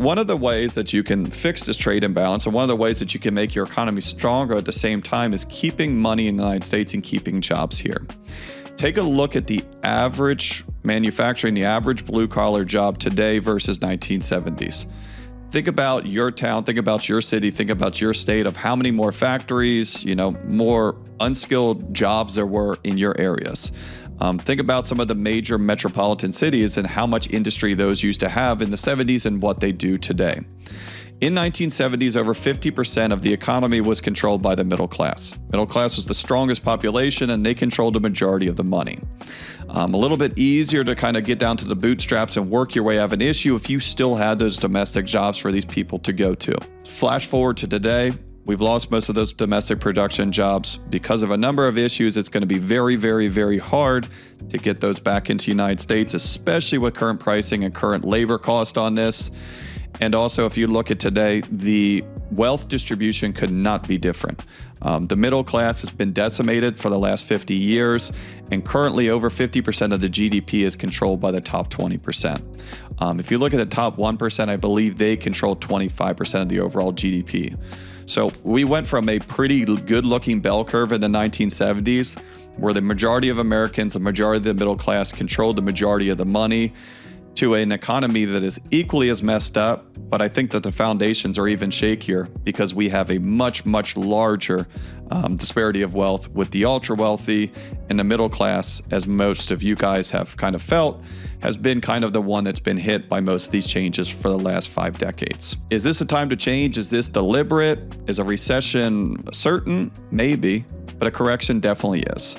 One of the ways that you can fix this trade imbalance, and one of the ways that you can make your economy stronger at the same time, is keeping money in the United States and keeping jobs here. Take a look at the average manufacturing, the average blue-collar job today versus 1970s. Think about your town, think about your city, think about your state of how many more factories, more unskilled jobs there were in your areas. Think about some of the major metropolitan cities and how much industry those used to have in the 70s and what they do today. In 1970s, over 50% of the economy was controlled by the middle class. Middle class was the strongest population, and they controlled the majority of the money. A little bit easier to kind of get down to the bootstraps and work your way out of an issue if you still had those domestic jobs for these people to go to. Flash forward to today. We've lost most of those domestic production jobs because of a number of issues. It's going to be very, very, very hard to get those back into the United States, especially with current pricing and current labor cost on this. And also, if you look at today, the wealth distribution could not be different. The middle class has been decimated for the last 50 years, and currently over 50% of the GDP is controlled by the top 20%. If you look at the top 1%, I believe they control 25% of the overall GDP. So we went from a pretty good-looking bell curve in the 1970s, where the majority of Americans, the majority of the middle class controlled the majority of the money, to an economy that is equally as messed up, but I think that the foundations are even shakier because we have a much, much larger disparity of wealth with the ultra wealthy, and the middle class, as most of you guys have kind of felt, has been kind of the one that's been hit by most of these changes for the last 5 decades. Is this a time to change? Is this deliberate? Is a recession certain? Maybe, but a correction definitely is.